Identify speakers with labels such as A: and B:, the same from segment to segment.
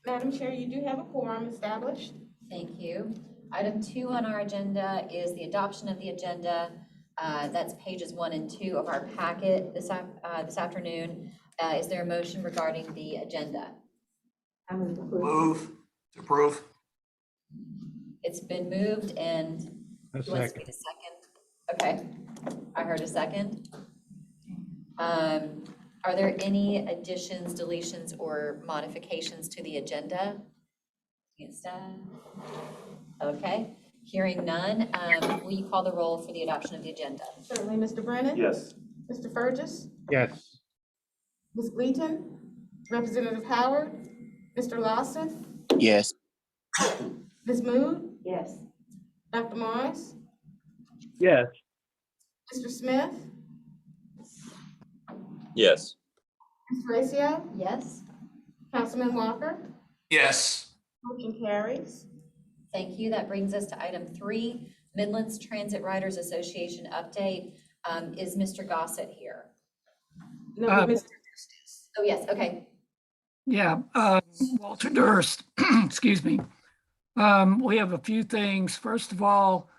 A: Madam Chair, you do have a quorum established.
B: Thank you. Item 2 on our agenda is the adoption of the agenda. That's pages 1 and 2 of our packet this afternoon. Is there a motion regarding the agenda?
A: I move approval.
C: Move to approve.
B: It's been moved and who wants to be the second? Okay, I heard a second. Are there any additions, deletions, or modifications to the agenda? Yes, okay, hearing none, will you call the roll for the adoption of the agenda?
A: Certainly, Mr. Brennan.
C: Yes.
A: Mr. Burgess.
D: Yes.
A: Ms. Gleaton. Representative Howard. Mr. Lawson.
E: Yes.
A: Ms. Mood.
B: Yes.
A: Dr. Morris.
D: Yes.
A: Mr. Smith.
E: Yes.
A: Ms. Racio.
B: Yes.
A: Councilman Walker.
C: Yes.
A: Motion carries.
B: Thank you. That brings us to item 3, Midlands Transit Riders Association update. Is Mr. Gossett here?
A: No, Mr.
B: Oh, yes, okay.
F: Yeah, Walter Durst, excuse me. We have a few things. First of all,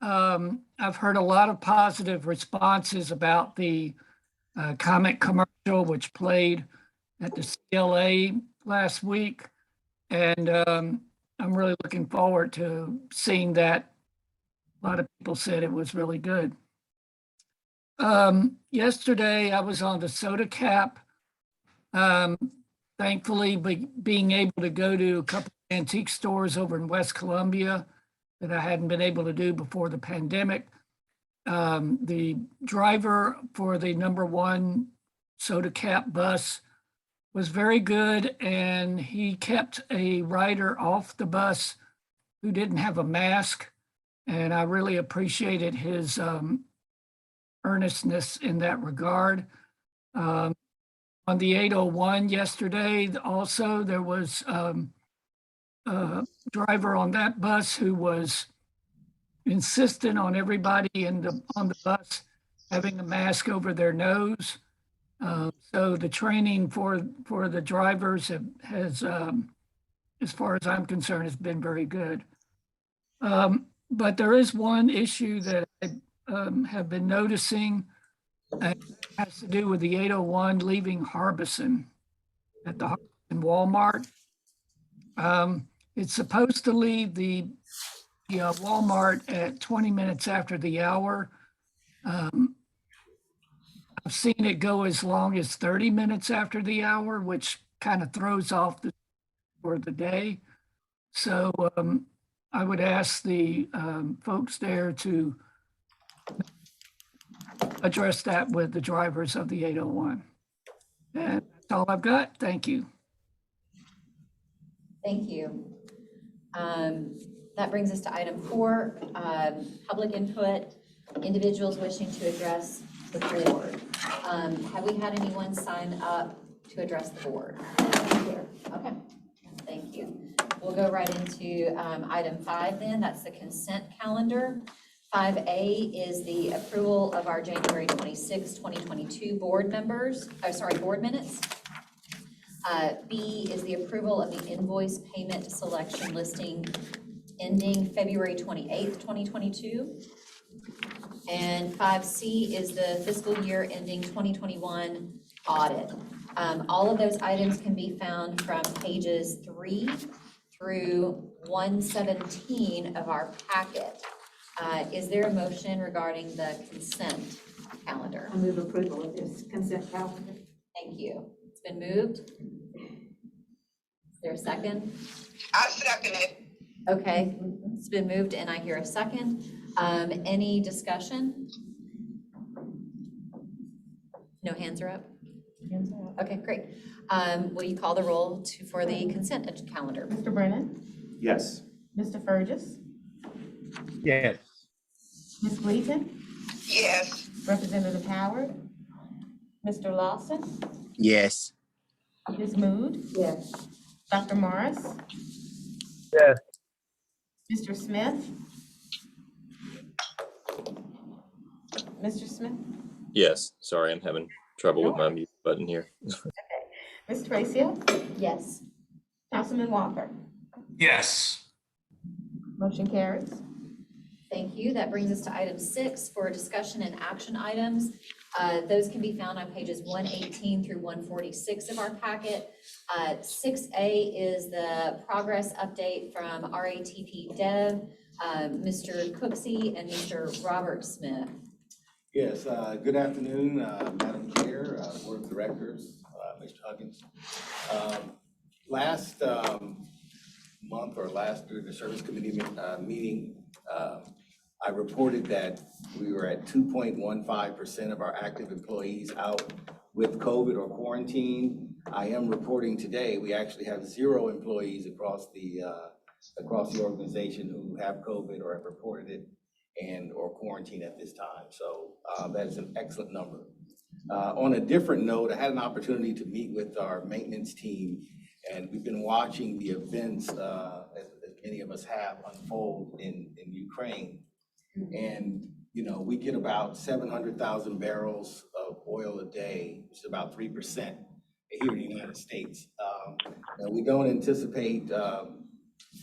F: I've heard a lot of positive responses about the comic commercial which played at the CLA last week. And I'm really looking forward to seeing that. A lot of people said it was really good. Yesterday, I was on the Sodacap. Thankfully, being able to go to a couple of antique stores over in West Columbia that I hadn't been able to do before the pandemic. The driver for the #1 Sodacap bus was very good, and he kept a rider off the bus who didn't have a mask, and I really appreciated his earnestness in that regard. On the 801 yesterday, also, there was a driver on that bus who was insistent on everybody on the bus having a mask over their nose. So the training for the drivers has, as far as I'm concerned, has been very good. But there is one issue that I have been noticing. It has to do with the 801 leaving Harbison at the Harbison Walmart. It's supposed to leave the Walmart at 20 minutes after the hour. I've seen it go as long as 30 minutes after the hour, which kind of throws off for the day. So I would ask the folks there to address that with the drivers of the 801. And that's all I've got. Thank you.
B: Thank you. That brings us to item 4, public input, individuals wishing to address the board. Have we had anyone sign up to address the board? Here. Okay, thank you. We'll go right into item 5 then. That's the consent calendar. 5A is the approval of our January 26, 2022 board minutes. B is the approval of the invoice payment selection listing ending February 28th, 2022. And 5C is the fiscal year ending 2021 audit. All of those items can be found from pages 3 through 117 of our packet. Is there a motion regarding the consent calendar?
A: I move approval of this consent calendar.
B: Thank you. It's been moved. Is there a second?
G: I second it.
B: Okay, it's been moved and I hear a second. Any discussion? No hands are up? Hands are up. Okay, great. Will you call the roll for the consent calendar?
A: Mr. Brennan.
C: Yes.
A: Mr. Burgess.
D: Yes.
A: Ms. Gleaton.
G: Yes.
A: Representative Howard. Mr. Lawson.
E: Yes.
A: Ms. Mood.
B: Yes.
A: Dr. Morris.
D: Yes.
A: Mr. Smith. Mr. Smith.
E: Yes. Sorry, I'm having trouble with my mute button here.
A: Ms. Tracio.
B: Yes.
A: Councilman Walker.
C: Yes.
A: Motion carries.
B: Thank you. That brings us to item 6 for discussion and action items. Those can be found on pages 118 through 146 of our packet. 6A is the progress update from RATP Dev, Mr. Cooksey and Mr. Robert Smith.
H: Yes, good afternoon, Madam Chair, Board of Directors, Mr. Huggins. Last month or last during the Service Committee meeting, I reported that we were at 2.15% of our active employees out with COVID or quarantine. I am reporting today, we actually have 0 employees across the organization who have COVID or have reported it and or quarantine at this time. So that is an excellent number. On a different note, I had an opportunity to meet with our maintenance team, and we've been watching the events, as many of us have, unfold in Ukraine. And, you know, we get about 700,000 barrels of oil a day, which is about 3% here in the United States. And we don't anticipate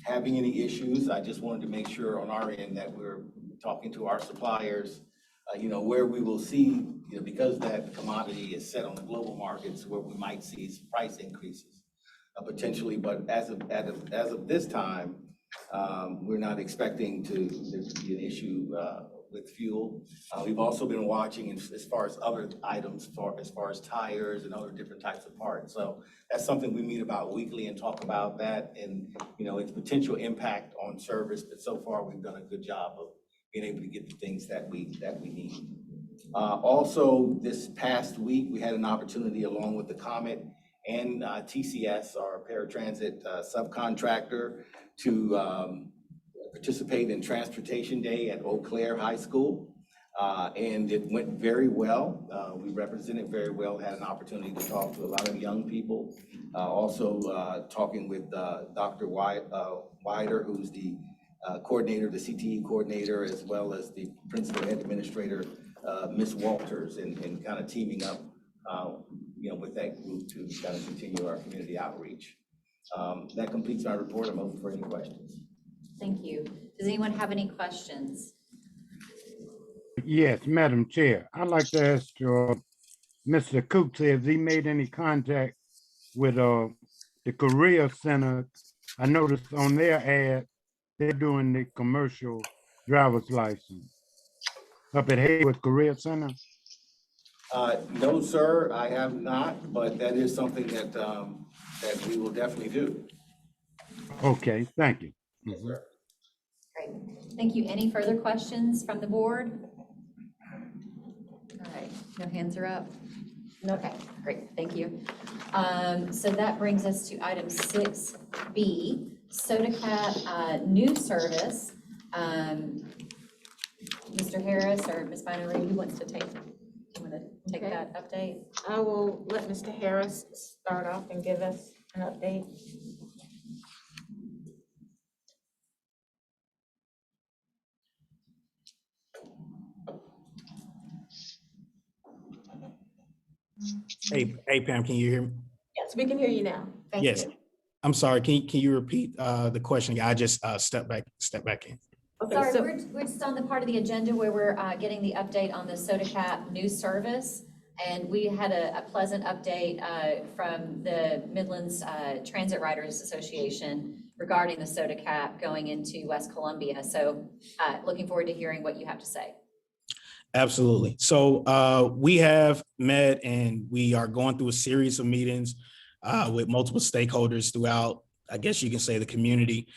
H: having any issues. I just wanted to make sure on our end that we're talking to our suppliers, you know, where we will see, you know, because that commodity is set on the global markets, where we might see some price increases potentially. But as of this time, we're not expecting there to be an issue with fuel. We've also been watching as far as other items, as far as tires and other different types of parts. So that's something we meet about weekly and talk about that and, you know, its potential impact on service. But so far, we've done a good job of being able to get the things that we need. Also, this past week, we had an opportunity along with the Comet and TCS, our paratransit subcontractor, to participate in Transportation Day at Eau Claire High School. And it went very well. We represented very well, had an opportunity to talk to a lot of young people. Also talking with Dr. Wider, who's the coordinator, the CTE coordinator, as well as the principal head administrator, Ms. Walters, and kind of teaming up, you know, with that group to kind of continue our community outreach. That completes my report. I'm open for any questions.
B: Thank you. Does anyone have any questions?
D: Yes, Madam Chair. I'd like to ask Mr. Cooksey, has he made any contact with the Career Center? I noticed on their ad, they're doing the commercial driver's license up at Haywood Career Center.
H: No, sir, I have not, but that is something that that we will definitely do.
D: Okay, thank you.
H: Yes, sir.
B: Great. Thank you. Any further questions from the board? All right, no hands are up. Okay, great, thank you. So that brings us to item 6B, Sodacap new service. Mr. Harris or Ms. Binary, who wants to take
A: Okay.
B: that update?
A: I will let Mr. Harris start off and give us an update.
I: Hey Pam, can you hear me?
A: Yes, we can hear you now. Thank
I: Yes.
A: you.
I: I'm sorry, can you repeat the question? I just stepped back in.
A: Okay,
B: Sorry,
A: so
B: we're just on the part of the agenda where we're getting the update on the Sodacap new service. And we had a pleasant update from the Midlands Transit Riders Association regarding the Sodacap going into West Columbia. So looking forward to hearing what you have to say.
I: Absolutely. So we have met and we are going through a series of meetings with multiple stakeholders throughout, I guess you can say, the community.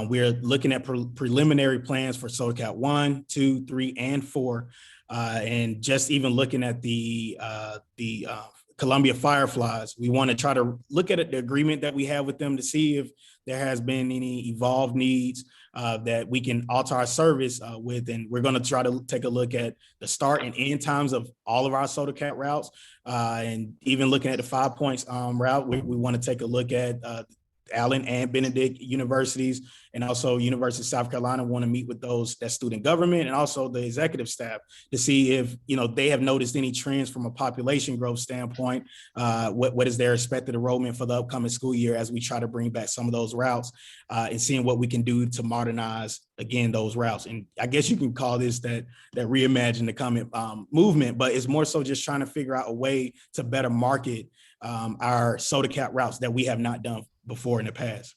I: We're looking at preliminary plans for Sodacap 1, 2, 3, and 4. And just even looking at the Columbia Fireflies, we want to try to look at the agreement that we have with them to see if there has been any evolved needs that we can alter our service with. And we're going to try to take a look at the start and end times of all of our Sodacap routes. And even looking at the 5 Points route, we want to take a look at Allen and Benedict universities, and also University of South Carolina want to meet with that student government and also the executive staff to see if, they have noticed any trends from a population growth standpoint. What is their expected enrollment for the upcoming school year as we try to bring back some of those routes, and seeing what we can do to modernize again those routes. And I guess you can call this that reimagine the coming movement, but it's more so just trying to figure out a way to better market our Sodacap routes that we have not done before in the past.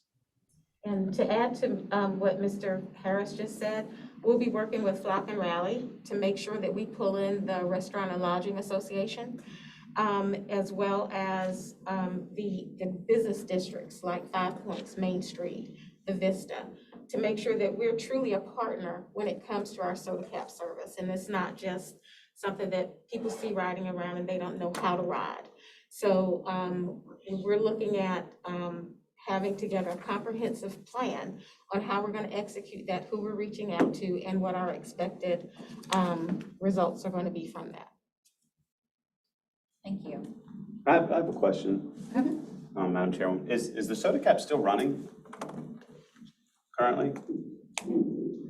A: And to add to what Mr. Harris just said, we'll be working with Flock and Rally to make sure that we pull in the Restaurant and Lodging Association, as well as the business districts like Five Points, Main Street, the Vista, to make sure that we're truly a partner when it comes to our Sodacap service. And it's not just something that people see riding around and they don't know how to ride. So we're looking at having together a comprehensive plan on how we're going to execute that, who we're reaching out to, and what our expected results are going to be from that.
B: Thank you.
J: I have a question, Madam Chairwoman. Is the Sodacap still running currently?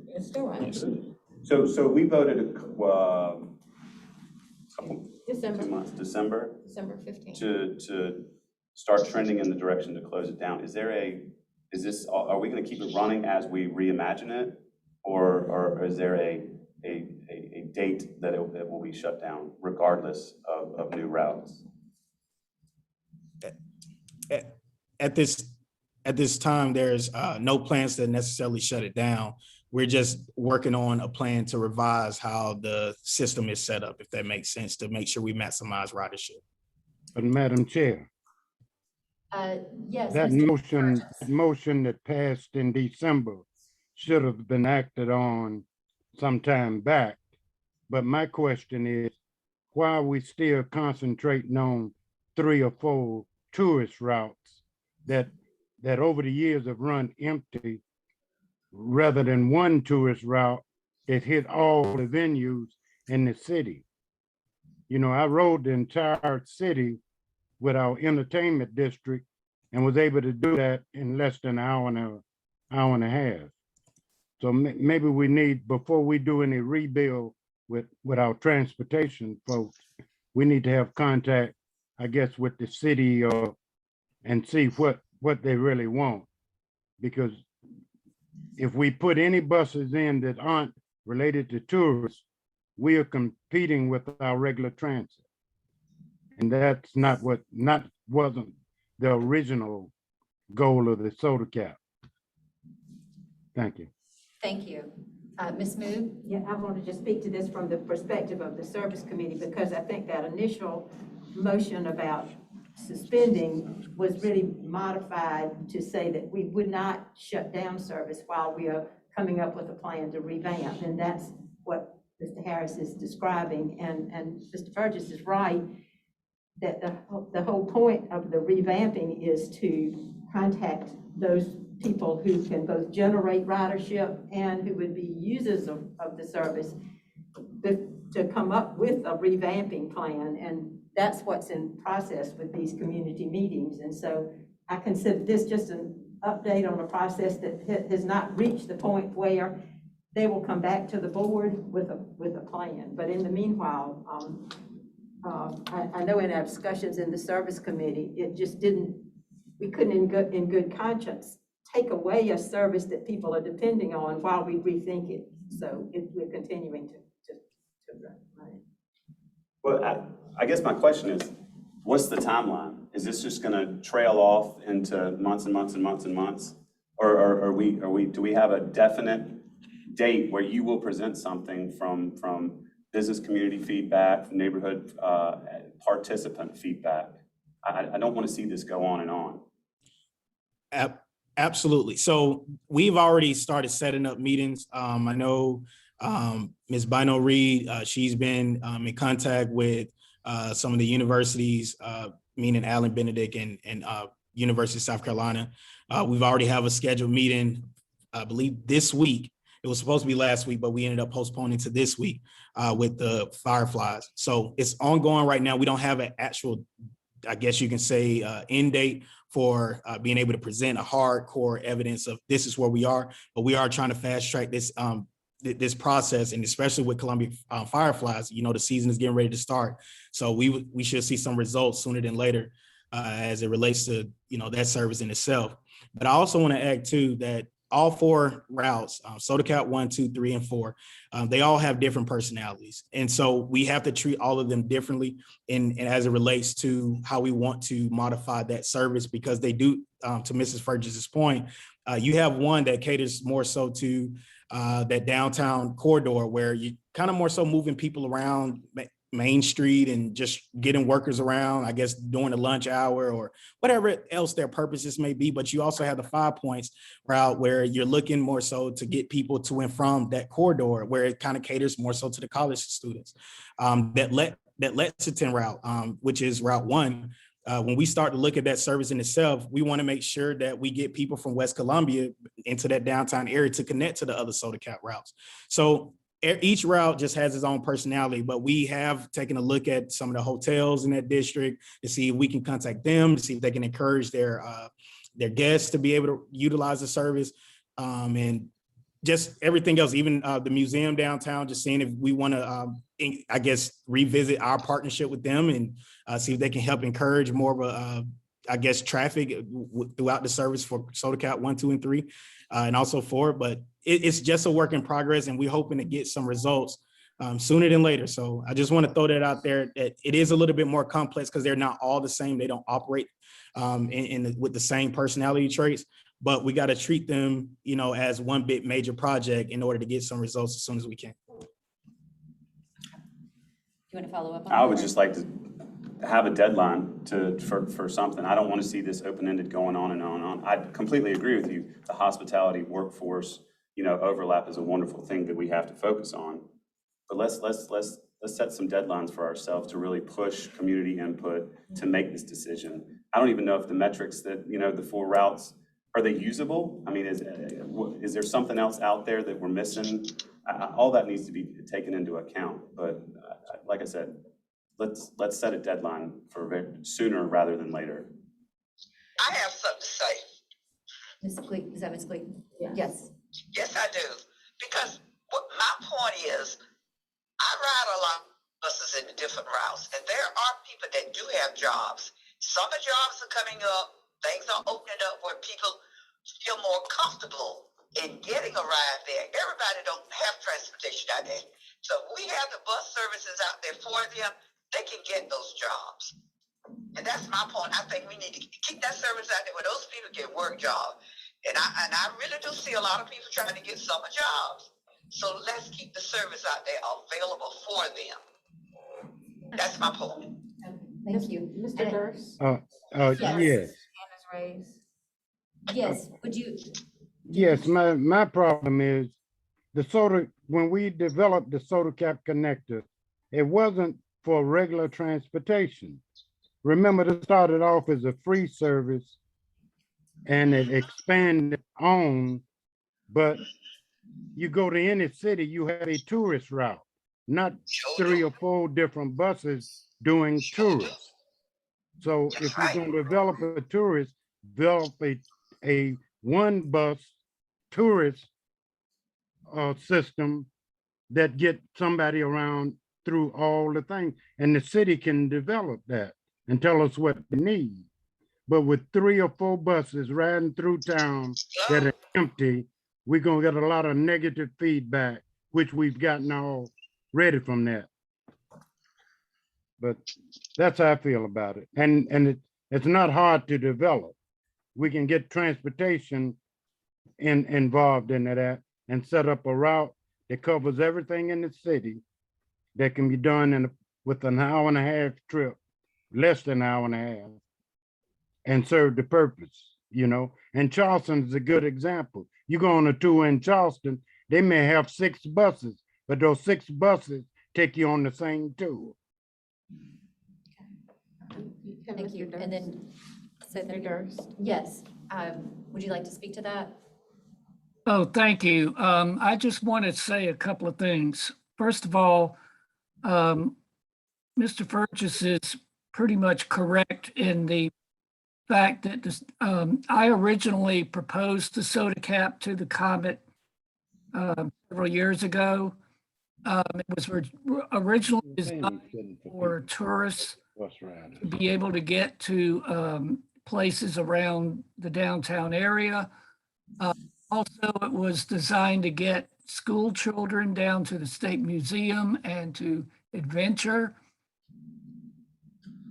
A: It's still running.
J: So we voted a couple,
A: December 15th.
J: to start trending in the direction to close it down. Are we going to keep it running as we reimagine it, or is there a date that it will be shut down regardless of new routes?
I: At this time, there's no plans to necessarily shut it down. We're just working on a plan to revise how the system is set up, if that makes sense, to make sure we maximize ridership.
D: But Madam Chair,
B: Yes.
D: that
B: Mr.
D: motion that passed in December should have been acted on some time back. But my question is, why are we still concentrating on 3 or 4 tourist routes that over the years have run empty, rather than one tourist route that hit all the venues in the city? I rode the entire city with our entertainment district and was able to do that in less than an hour and a half. So maybe we need, before we do any rebuild with our transportation folks, we need to have contact, I guess, with the city and see what they really want. Because if we put any buses in that aren't related to tourists, we are competing with our regular transit. And that's wasn't the original goal of the Sodacap. Thank you.
B: Thank you. Ms. Mood?
K: Yeah, I want to just speak to this from the perspective of the service committee, because I think that initial motion about suspending was really modified to say that we would not shut down service while we are coming up with a plan to revamp. And that's what Mr. Harris is describing. And Mr. Burgess is right that the whole point of the revamping is to contact those people who can both generate ridership and who would be users of the service to come up with a revamping plan. And that's what's in process with these community meetings. And so I consider this just an update on a process that has not reached the point where they will come back to the board with a plan. But in the meanwhile, I know in our discussions in the service committee, we couldn't in good conscience take away a service that people are depending on while we rethink it. So we're continuing to run it.
J: Well, I guess my question is, what's the timeline? Is this just going to trail off into months and months and months and months? Or do we have a definite date where you will present something from business community feedback, from neighborhood participant feedback? I don't want to see this go on and on.
I: Absolutely. So we've already started setting up meetings. I know Ms. Bino Reed, she's been in contact with some of the universities, meaning Allen, Benedict, and University of South Carolina. We've already have a scheduled meeting, I believe this week. It was supposed to be last week, but we ended up postponing to this week with the Fireflies. So it's ongoing right now. We don't have an actual, I guess you can say, end date, for being able to present a hardcore evidence of this is where we are, but we are trying to fast track this process, and especially with Columbia Fireflies, the season is getting ready to start. So we should see some results sooner than later as it relates to, that service in itself. But I also want to add too that all 4 routes, Sodacap 1, 2, 3, and 4, they all have different personalities. And so we have to treat all of them differently and as it relates to how we want to modify that service, because they do, to Mrs. Fergus's point, you have one that caters more so to that downtown corridor where you kind of more so moving people around Main Street and just getting workers around, I guess, during the lunch hour or whatever else their purposes may be. But you also have the 5 Points route where you're looking more so to get people to and from that corridor where it kind of caters more so to the college students. That Lexington route, which is Route 1, when we start to look at that service in itself, we want to make sure that we get people from West Columbia into that downtown area to connect to the other Sodacap routes. So each route just has its own personality, but we have taken a look at some of the hotels in that district to see if we can contact them, to see if they can encourage their guests to be able to utilize the service, and just everything else, even the museum downtown, just seeing if we want to, I guess, revisit our partnership with them and see if they can help encourage more of a, I guess, traffic throughout the service for Sodacap 1, 2, and 3, and also 4. But it's just a work in progress, and we're hoping to get some results sooner than later. So I just want to throw that out there, that it is a little bit more complex because they're not all the same. They don't operate with the same personality traits, but we got to treat them, as one big major project in order to get some results as soon as we can.
B: You want to follow up on that?
J: I would just like to have a deadline for something. I don't want to see this open-ended going on and on and on. I completely agree with you. The hospitality workforce, overlap is a wonderful thing that we have to focus on. But let's set some deadlines for ourselves to really push community input to make this decision. I don't even know if the metrics that, the 4 routes, are they usable? I mean, is there something else out there that we're missing? All that needs to be taken into account. But like I said, let's set a deadline for sooner rather than later.
G: I have something to say.
B: Ms. Cle, is that Ms. Clayton?
A: Yeah.
B: Yes.
G: Yes, I do. Because what my point is, I ride a lot of buses in the different routes, and there are people that do have jobs. Summer jobs are coming up. Things are opening up where people feel more comfortable in getting a ride there. Everybody don't have transportation out there. So if we have the bus services out there for them, they can get those jobs. And that's my point. I think we need to keep that service out there where those people get work jobs. And I really do see a lot of people trying to get summer jobs. So let's keep the service out there available for them. That's my point.
B: Thank you.
A: Mr. Durst?
B: Yes.
D: Yes.
A: Hand is raised.
B: Yes, would you?
D: Yes, my problem is when we developed the Sodacap connector, it wasn't for regular transportation. Remember, it started off as a free service and it expanded on, but you go to any city, you have a tourist route, not 3 or 4 different buses doing tourists. So if you're going to develop a tourist, develop a one bus tourist system that get somebody around through all the things, and the city can develop that and tell us what they need. But with 3 or 4 buses riding through town that are empty, we're gonna get a lot of negative feedback, which we've gotten all ready from that. But that's how I feel about it. And it's not hard to develop. We can get transportation involved in that and set up a route that covers everything in the city that can be done with an hour and a half trip, less than an hour and a half, and serve the purpose, And Charleston is a good example. You go on a tour in Charleston, they may have 6 buses, but those 6 buses take you on the same tour.
B: Thank you. And then,
A: Mr. Durst?
B: yes, would you like to speak to that?
F: Oh, thank you. I just want to say a couple of things. First of all, Mr. Fergus is pretty much correct in the fact that this, I originally proposed the Sodacap to the Comet several years ago. It was originally designed for tourists
D: Bus riders.
F: to be able to get to places around the downtown area. Also, it was designed to get school children down to the State Museum and to adventure.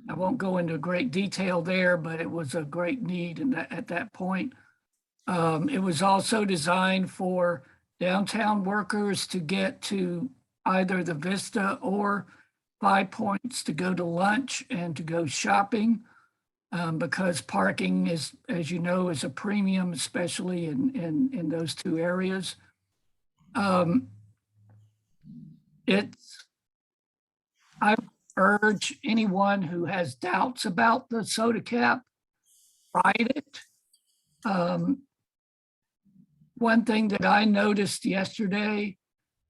F: I won't go into great detail there, but it was a great need at that point. It was also designed for downtown workers to get to either the Vista or 5 Points to go to lunch and to go shopping, because parking is, as you know, is a premium, especially in those two areas. I urge anyone who has doubts about the Sodacap, write it. One thing that I noticed yesterday,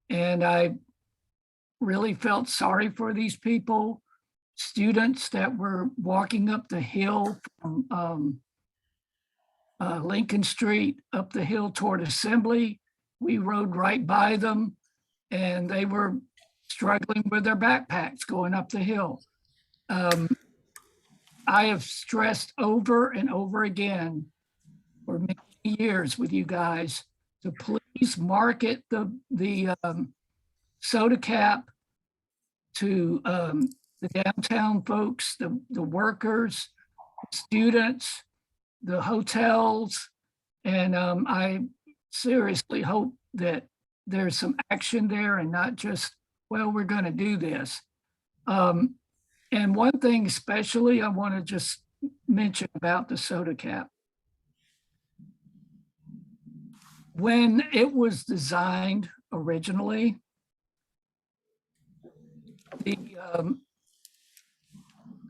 F: and I really felt sorry for these people, students that were walking up the hill from Lincoln Street up the hill toward Assembly. We rode right by them and they were struggling with their backpacks going up the hill. I have stressed over and over again for many years with you guys to please market the Sodacap to the downtown folks, the workers, students, the hotels. And I seriously hope that there's some action there and not just, well, we're going to do this. And one thing especially I want to just mention about the Sodacap. When it was designed originally,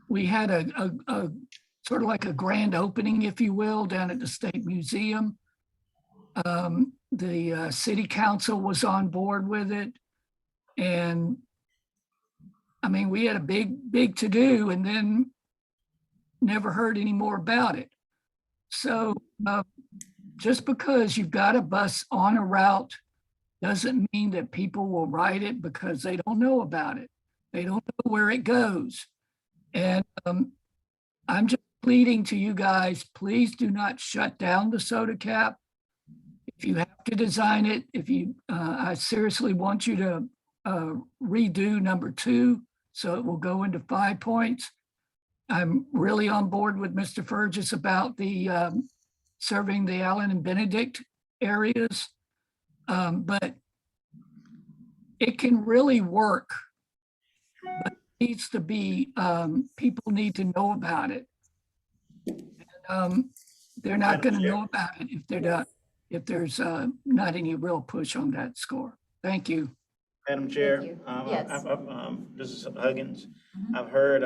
F: we had a sort of like a grand opening, if you will, down at the State Museum. The city council was on board with it. And I mean, we had a big to do and then never heard any more about it. So just because you've got a bus on a route doesn't mean that people will ride it because they don't know about it. They don't know where it goes. And I'm just pleading to you guys, please do not shut down the Sodacap. If you have to design it, I seriously want you to redo number 2 so it will go into 5 Points. I'm really on board with Mr. Fergus about the serving the Allen and Benedict areas, but it can really work. But it needs to be, people need to know about it. And, they're not going to know about it if there's not any real push on that score. Thank you.
I: Madam Chair,
B: Thank you. Yes.
I: this is Huggins. I've heard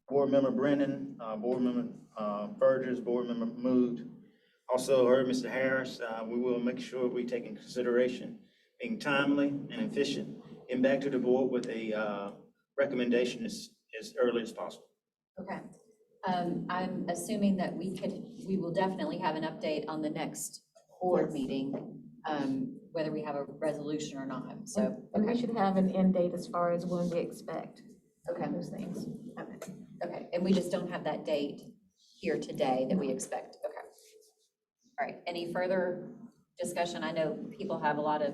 I: Board Member Brennan, Board Member Burgess, Board Member Mood. Also heard Mr. Harris. We will make sure we take in consideration being timely and efficient and back to the board with a recommendation as early as possible.
B: Okay. I'm assuming that we will definitely have an update on the next board meeting, whether we have a resolution or not. So,
A: And we should have an end date as far as when we expect
B: okay.
A: those things.
B: Okay. Okay. And we just don't have that date here today that we expect. Okay. All right. Any further discussion? I know people have a lot of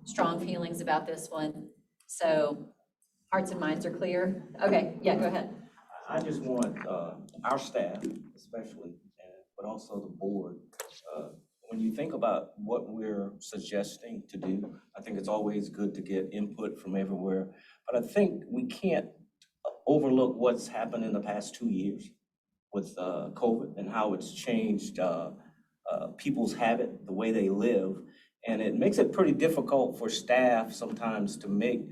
B: strong feelings about this one. So hearts and minds are clear. Okay. Yeah, go ahead.
L: I just want our staff, especially, but also the board, when you think about what we're suggesting to do, I think it's always good to get input from everywhere. But I think we can't overlook what's happened in the past 2 years with COVID and how it's changed people's habit, the way they live. And it makes it pretty difficult for staff sometimes to make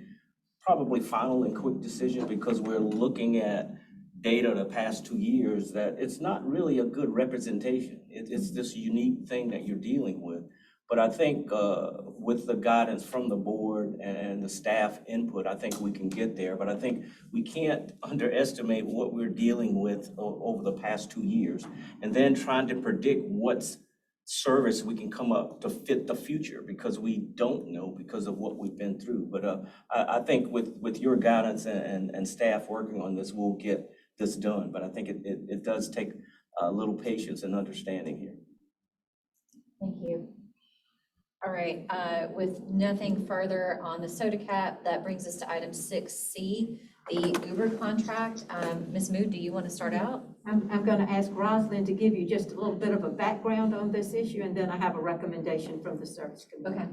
L: probably final and quick decisions because we're looking at data the past 2 years that it's not really a good representation. It's this unique thing that you're dealing with. But I think with the guidance from the board and the staff input, I think we can get there. But I think we can't underestimate what we're dealing with over the past 2 years. And then trying to predict what's service we can come up to fit the future, because we don't know because of what we've been through. But I think with your guidance and staff working on this, we'll get this done. But I think it does take a little patience and understanding here.
B: Thank you. All right, with nothing further on the Sodacap, that brings us to item 6C, the Uber contract. Ms. Mood, do you want to start out?
K: I'm going to ask Rosalind to give you just a little bit of a background on this issue, and then I have a recommendation from the service committee.
B: Okay.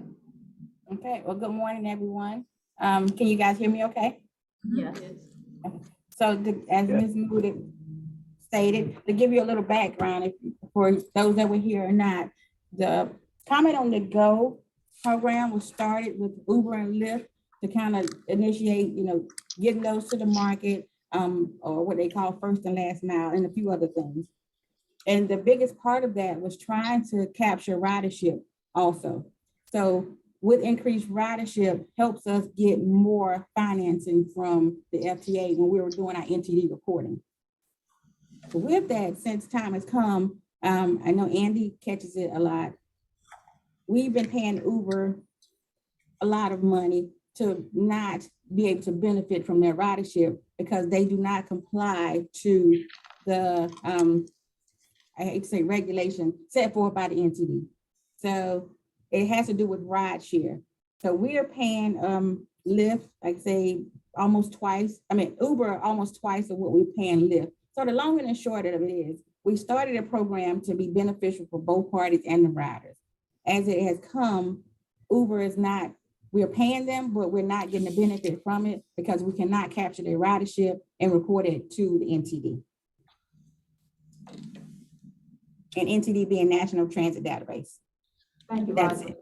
M: Okay, well, good morning, everyone. Can you guys hear me okay?
K: Yes.
M: So as Ms. Moody stated, to give you a little background, for those that were here or not, the Comment on the Go program was started with Uber and Lyft to kind of initiate, getting those to the market, or what they call first and last mile, and a few other things. And the biggest part of that was trying to capture ridership also. So with increased ridership helps us get more financing from the FTA when we were doing our NTD reporting. So with that, since time has come, I know Andy catches it a lot. We've been paying Uber a lot of money to not be able to benefit from their ridership because they do not comply to the, I hate to say regulation set forth by the NTD. So it has to do with ride share. So we are paying Lyft, like say, almost twice. I mean, Uber almost twice of what we're paying Lyft. So the long and short of it is, we started a program to be beneficial for both parties and the riders. As it has come, Uber is not, we're paying them, but we're not getting the benefit from it because we cannot capture their ridership and report it to the NTD. And NTD being National Transit Database.
K: Thank you,
M: That's
K: Rosalind.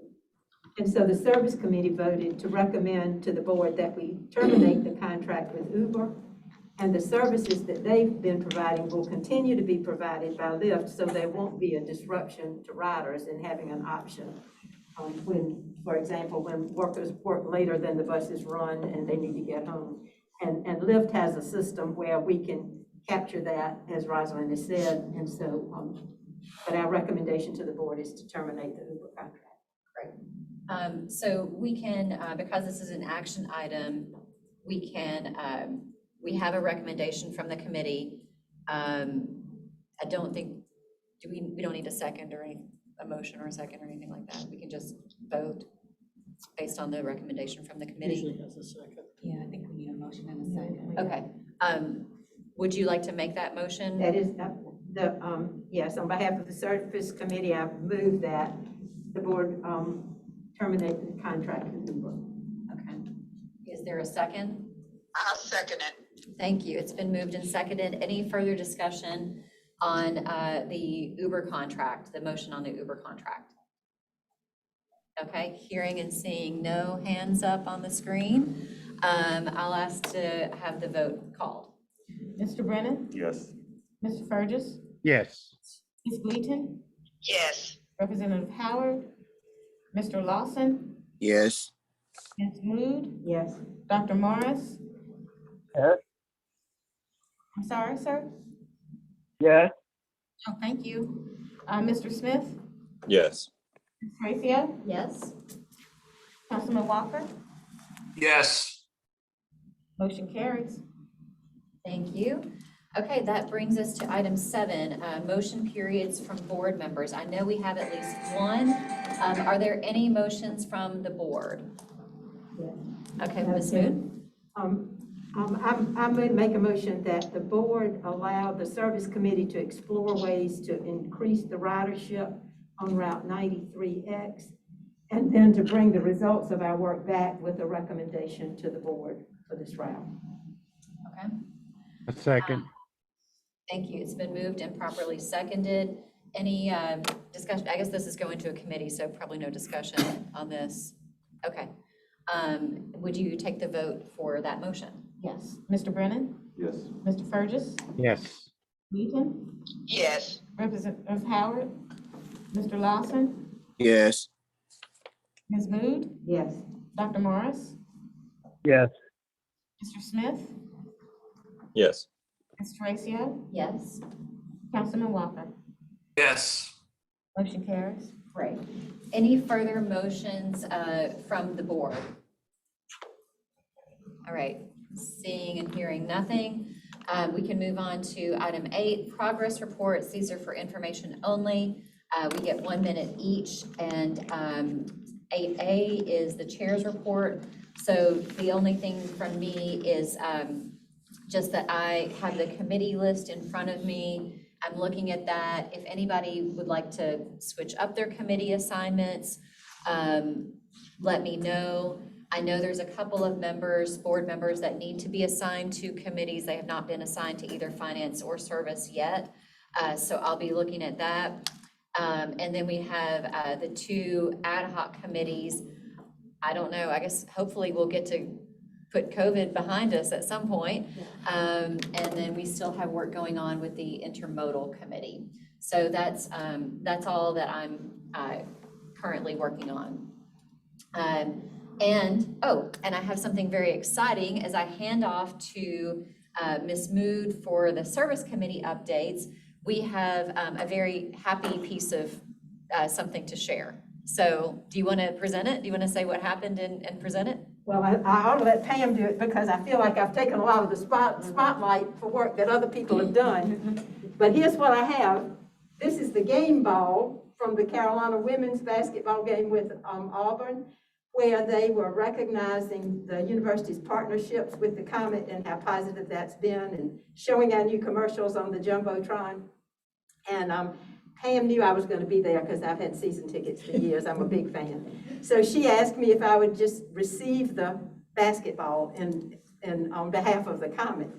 K: And so the service committee voted to recommend to the board that we terminate the contract with Uber, and the services that they've been providing will continue to be provided by Lyft, so there won't be a disruption to riders in having an option. When, for example, when workers work later than the buses run and they need to get home. And Lyft has a system where we can capture that, as Rosalind has said, and so, but our recommendation to the board is to terminate the Uber contract.
B: Great. So we can, because this is an action item, we can, we have a recommendation from the committee. I don't think, we don't need a second or a motion or a second or anything like that. We can just vote based on the recommendation from the committee.
F: Usually has a second.
B: Yeah, I think we need a motion and a second. Okay. Would you like to make that motion?
K: That is yes, on behalf of the service committee, I move that the board terminate the contract with Uber.
B: Okay. Is there a second?
G: I'll second it.
B: Thank you. It's been moved and seconded. Any further discussion on the Uber contract, the motion on the Uber contract? Okay, hearing and seeing no hands up on the screen, I'll ask to have the vote called.
A: Mr. Brennan?
J: Yes.
A: Mr. Fergus?
D: Yes.
A: Ms. Gleaton?
G: Yes.
A: Representative Howard? Mr. Lawson?
E: Yes.
A: Ms. Mood?
K: Yes.
A: Dr. Morris?
F: Yes.
A: I'm sorry, sir?
F: Yes.
A: Oh, thank you. Mr. Smith?
E: Yes.
A: Ms. Rayfia?
B: Yes.
A: Councilman Walker?
C: Yes.
A: Motion carries.
B: Thank you. Okay, that brings us to item 7, motion periods from board members. I know we have at least one. Are there any motions from the board?
K: Yes.
B: Okay, Ms. Moon?
K: I'm going to make a motion that the board allow the service committee to explore ways to increase the ridership on Route 93X, and then to bring the results of our work back with a recommendation to the board for this route.
B: Okay.
D: A second.
B: Thank you. It's been moved and properly seconded. Any discussion? I guess this is going to a committee, so probably no discussion on this. Okay. Would you take the vote for that motion?
A: Yes. Mr. Brennan?
J: Yes.
A: Mr. Fergus?
D: Yes.
A: Gleaton?
G: Yes.
A: Representative Howard? Mr. Lawson?
E: Yes.
A: Ms. Mood,
K: Yes.
A: Dr. Morris,
D: Yes.
A: Mr. Smith,
E: Yes.
A: Ms. Tracio,
B: Yes,
A: Councilman Walker.
C: Yes.
B: motion carries. Great. Any further motions from the board? All right, seeing and hearing nothing, we can move on to item 8, progress reports. These are for information only. We get 1 minute each, and 8A is the chair's report. So the only thing from me is just that I have the committee list in front of me. I'm looking at that. If anybody would like to switch up their committee assignments, let me know. I know there's a couple of members, board members, that need to be assigned to committees. They have not been assigned to either finance or service yet. So I'll be looking at that. And then we have the 2 ad hoc committees. I don't know, I guess hopefully we'll get to put COVID behind us at some point. And then we still have work going on with the intermodal committee. So that's all that I'm currently working on. And I have something very exciting as I hand off to Ms. Mood for the service committee updates. We have a very happy piece of something to share. So do you want to present it? Do you want to say what happened and present it?
K: Well, I ought to let Pam do it because I feel like I've taken a lot of the spotlight for work that other people have done. But here's what I have. This is the game ball from the Carolina women's basketball game with Auburn, where they were recognizing the university's partnerships with the Comet and how positive that's been, and showing our new commercials on the Jumbotron. And Pam knew I was going to be there because I've had season tickets for years. I'm a big fan. So she asked me if I would just receive the basketball and on behalf of the Comet.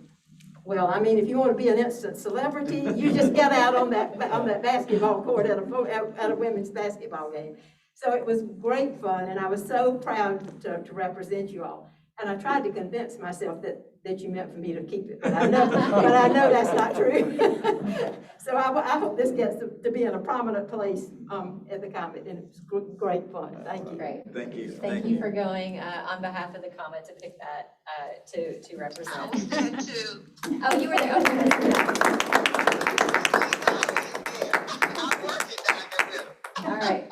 K: Well, I mean, if you want to be an instant celebrity, you just get out on that basketball court at a women's basketball game. So it was great fun, and I was so proud to represent you all. And I tried to convince myself that you meant for me to keep it, but I know that's not true. So I hope this gets to be in a prominent place at the Comet, and it's great fun. Thank you.
B: Great.
H: Thank you.
B: Thank you for going on behalf of the Comet to pick that to
G: I
B: represent.
G: was there too.
B: Oh, you were there. Okay, that's good.
G: I'm working down there with them.
B: All right.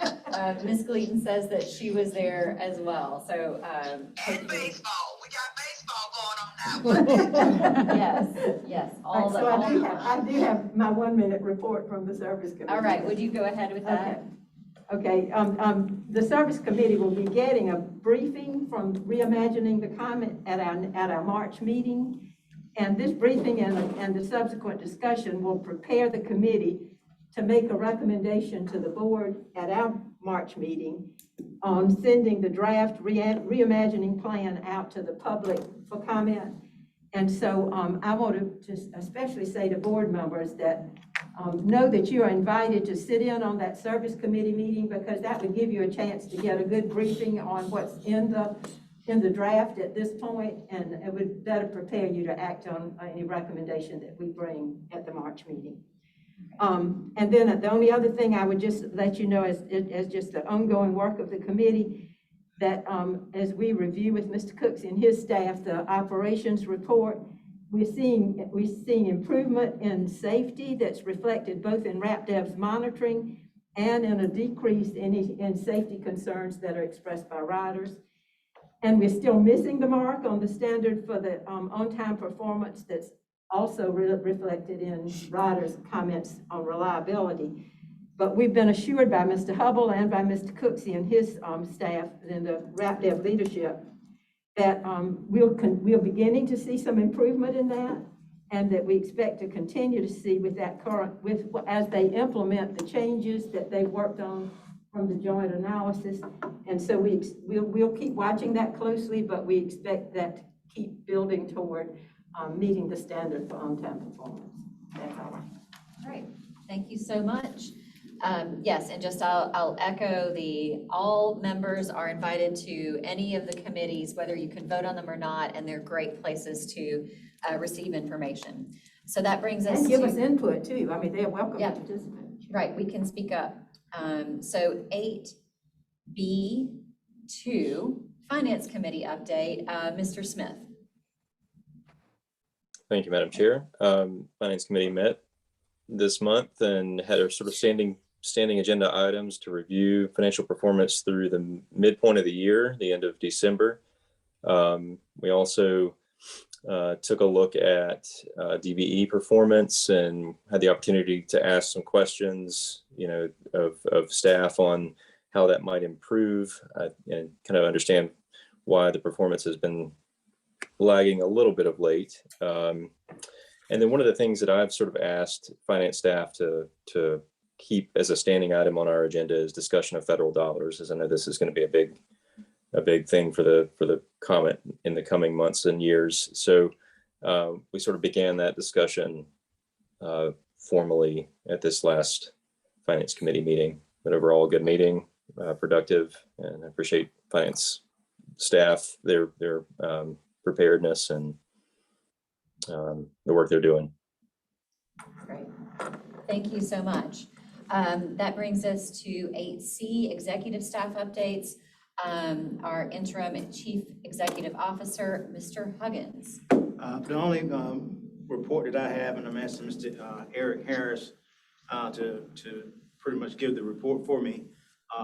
B: Ms. Gleaton says that she was there as well. So
G: And baseball. We got baseball going on now.
B: yes,
K: All
B: all
K: right,
B: the.
K: so I do have my 1 minute report from the service committee.
B: All right, would you go ahead with that?
K: Okay, the service committee will be getting a briefing from Reimagining the Comet at our March meeting. And this briefing and the subsequent discussion will prepare the committee to make a recommendation to the board at our March meeting on sending the draft reimagining plan out to the public for comment. And so I want to especially say to board members that know that you are invited to sit in on that service committee meeting, because that would give you a chance to get a good briefing on what's in the draft at this point, and it would better prepare you to act on any recommendation that we bring at the March meeting. And then the only other thing I would just let you know as just the ongoing work of the committee, that as we review with Mr. Cooks and his staff the operations report, we're seeing improvement in safety that's reflected both in RAPDEV's monitoring and in a decrease in safety concerns that are expressed by riders. And we're still missing the mark on the standard for the on-time performance that's also reflected in riders' comments on reliability. But we've been assured by Mr. Hubble and by Mr. Cooksey and his staff and the RAPDEV leadership that we're beginning to see some improvement in that, and that we expect to continue to see with that as they implement the changes that they've worked on from the joint analysis. And so we'll keep watching that closely, but we expect that to keep building toward meeting the standard for on-time performance. That's all right.
B: All right, thank you so much. Yes, and just I'll echo all members are invited to any of the committees, whether you can vote on them or not, and they're great places to receive information. So that brings us
K: and give us input too. I mean, they're welcome to participate.
B: Right, we can speak up. So 8B to Finance Committee update. Mr. Smith.
E: Thank you, Madam Chair. Finance Committee met this month and had a sort of standing agenda items to review financial performance through the midpoint of the year, the end of December. We also took a look at DVE performance and had the opportunity to ask some questions, of staff on how that might improve and kind of understand why the performance has been lagging a little bit of late. And then one of the things that I've sort of asked finance staff to keep as a standing item on our agenda is discussion of federal dollars, as I know this is going to be a big thing for the comment in the coming months and years. So we sort of began that discussion formally at this last Finance Committee meeting. But overall, a good meeting, productive, and I appreciate finance staff, their preparedness and the work they're doing.
B: Great. Thank you so much. That brings us to 8C, executive staff updates. Our interim chief executive officer, Mr. Huggins.
I: The only report that I have, and I'm asking Mr. Eric Harris to pretty much give the report for me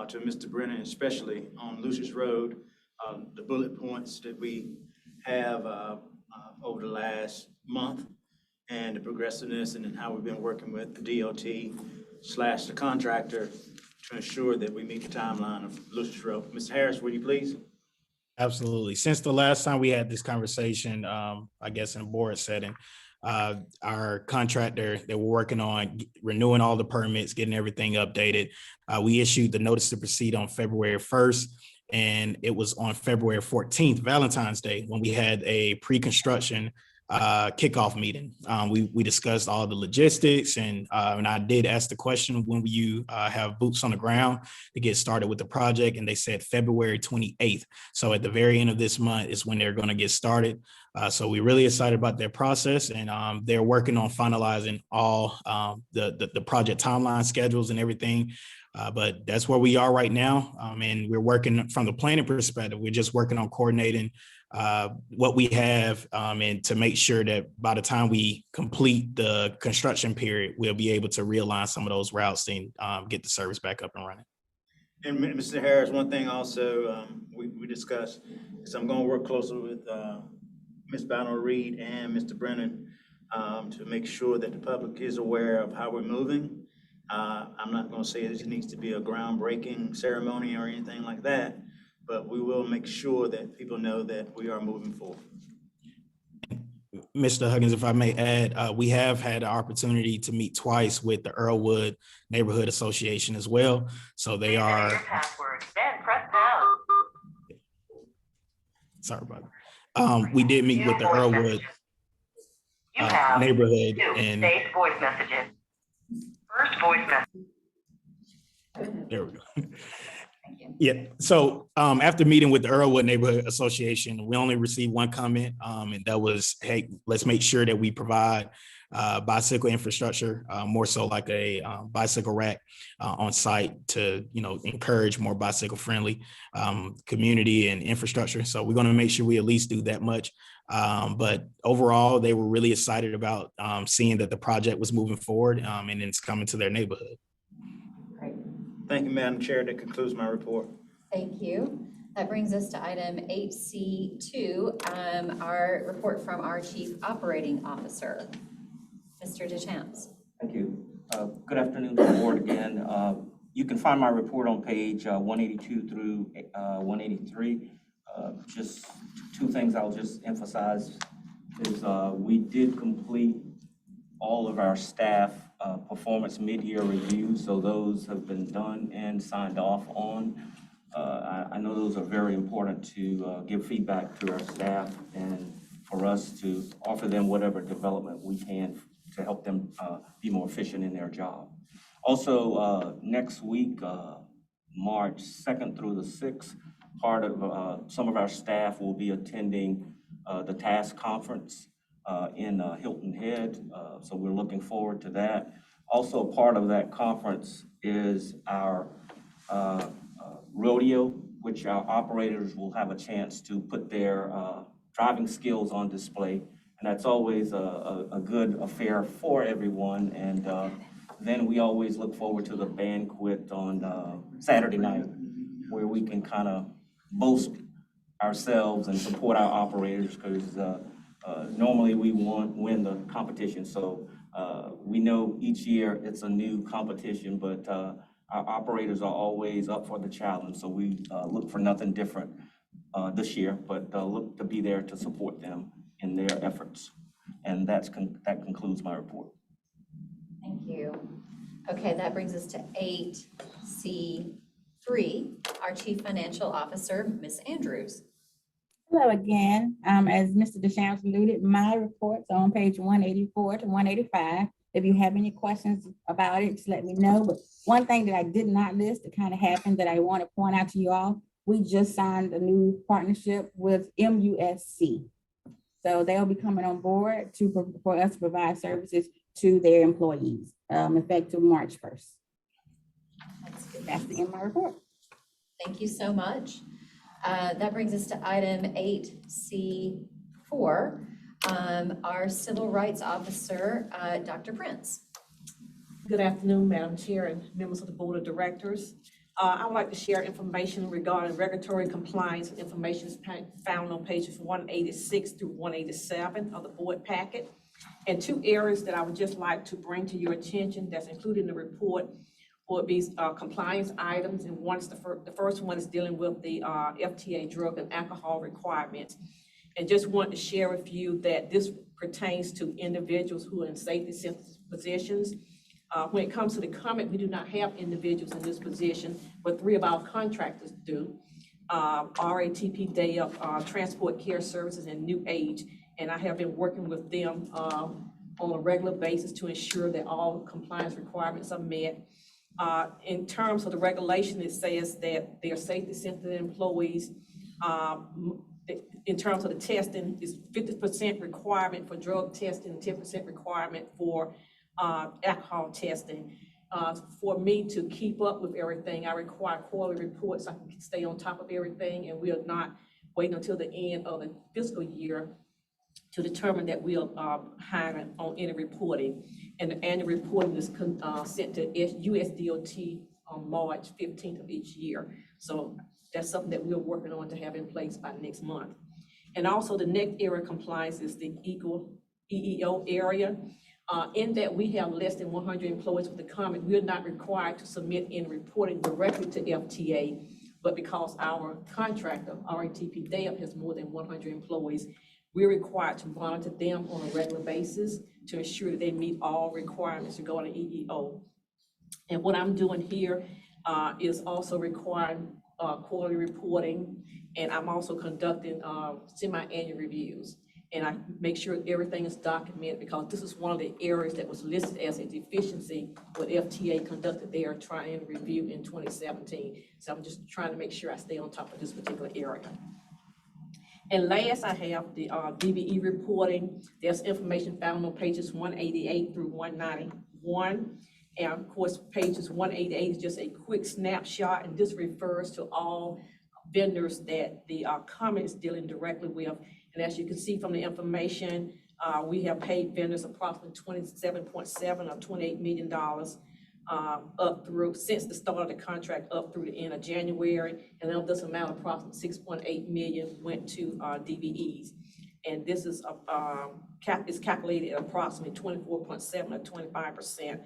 I: to Mr. Brennan, especially on Lucius Road, the bullet points that we have over the last month and the progressiveness and how we've been working with the DOT/the contractor to ensure that we meet the timeline of Lucius Road. Mr. Harris, will you please? Absolutely. Since the last time we had this conversation, I guess in a board setting, our contractor that we're working on renewing all the permits, getting everything updated. We issued the notice to proceed on February 1st, and it was on February 14th, Valentine's Day, when we had a pre-construction kickoff meeting. We discussed all the logistics, and I did ask the question, when will you have boots on the ground to get started with the project? And they said February 28th. So at the very end of this month is when they're going to get started. So we're really excited about their process, and they're working on finalizing all the project timeline schedules and everything. But that's where we are right now. And we're working from the planning perspective. We're just working on coordinating what we have and to make sure that by the time we complete the construction period, we'll be able to realign some of those routes and get the service back up and running. And Mr. Harris, one thing also we discussed is I'm going to work closely with Ms. Banner Reed and Mr. Brennan to make sure that the public is aware of how we're moving. I'm not going to say this needs to be a groundbreaking ceremony or anything like that, but we will make sure that people know that we are moving forward. Mr. Huggins, if I may add, we have had the opportunity to meet twice with the Earlwood Neighborhood Association as well. So they are. Your password, then press pound. Sorry about that. We did meet with the Earlwood neighborhood and voice messages. First voice message. There we go. Yeah, so after meeting with the Earlwood Neighborhood Association, we only received one comment, and that was, hey, let's make sure that we provide bicycle infrastructure, more so like a bicycle rack on site to, encourage more bicycle friendly community and infrastructure. So we're going to make sure we at least do that much. But overall, they were really excited about seeing that the project was moving forward and it's coming to their neighborhood.
B: Great.
I: Thank you, Madam Chair. That concludes my report.
B: Thank you. That brings us to item 8C2, our report from our Chief Operating Officer, Mr. Deschamps.
L: Thank you. Good afternoon to the board again. You can find my report on page 182 through 183. Just two things I'll just emphasize is we did complete all of our staff performance mid-year reviews, so those have been done and signed off on. I know those are very important to give feedback to our staff and for us to offer them whatever development we can to help them be more efficient in their job. Also, next week, March 2nd through the 6th, part of some of our staff will be attending the task conference in Hilton Head. So we're looking forward to that. Also, part of that conference is our rodeo which our operators will have a chance to put their driving skills on display. And that's always a good affair for everyone. And then we always look forward to the banquet on Saturday night, where we can kind of boast ourselves and support our operators, because normally we win the competition. So we know each year it's a new competition, but our operators are always up for the challenge. So we look for nothing different this year, but look to be there to support them in their efforts. And that concludes my report.
B: Thank you. Okay, that brings us to 8C3, our Chief Financial Officer, Ms. Andrews.
M: Hello again. As Mr. Deschamps alluded, my reports are on page 184 to 185. If you have any questions about it, just let me know. But one thing that I did not list that kind of happened that I want to point out to you all, we just signed a new partnership with MUSC. So they'll be coming on board for us to provide services to their employees, effective March 1st. That's the end of my report.
B: Thank you so much. That brings us to item 8C4, our Civil Rights Officer, Dr. Prince.
N: Good afternoon, Madam Chair and members of the Board of Directors. I would like to share information regarding regulatory compliance. Information is found on pages 186 through 187 of the board packet. And two areas that I would just like to bring to your attention that's included in the report would be compliance items. And one is the first one is dealing with the FTA drug and alcohol requirements. And just want to share with you that this pertains to individuals who are in safety sensitive positions. When it comes to the comment, we do not have individuals in this position, but three of our contractors do. RATP DAYUP, Transport Care Services, and New Age. And I have been working with them on a regular basis to ensure that all compliance requirements are met. In terms of the regulation, it says that they are safety sensitive employees. In terms of the testing, is 50% requirement for drug testing, 10% requirement for alcohol testing. For me to keep up with everything, I require quarterly reports so I can stay on top of everything, and we are not waiting until the end of the fiscal year to determine that we are behind on any reporting. And the annual reporting is sent to USDOT on March 15th of each year. So that's something that we're working on to have in place by next month. And also the next area of compliance is the EEO area. In that we have less than 100 employees with the comment, we're not required to submit any reporting directly to FTA, but because our contractor, RATP DAYUP, has more than 100 employees, we're required to monitor them on a regular basis to ensure that they meet all requirements regarding EEO. And what I'm doing here is also requiring quarterly reporting, and I'm also conducting semi-annual reviews. And I make sure everything is documented, because this is one of the areas that was listed as a deficiency when FTA conducted their triennial review in 2017. So I'm just trying to make sure I stay on top of this particular area. And last, I have the DBE reporting. There's information found on pages 188 through 191. And of course, pages 188 is just a quick snapshot, and this refers to all vendors that the comment is dealing directly with. And as you can see from the information, we have paid vendors approximately 27.7 or $28 million up through, since the start of the contract, up through the end of January. And of this amount, approximately 6.8 million went to DBEs. And this is calculated at approximately 24.7 or 25%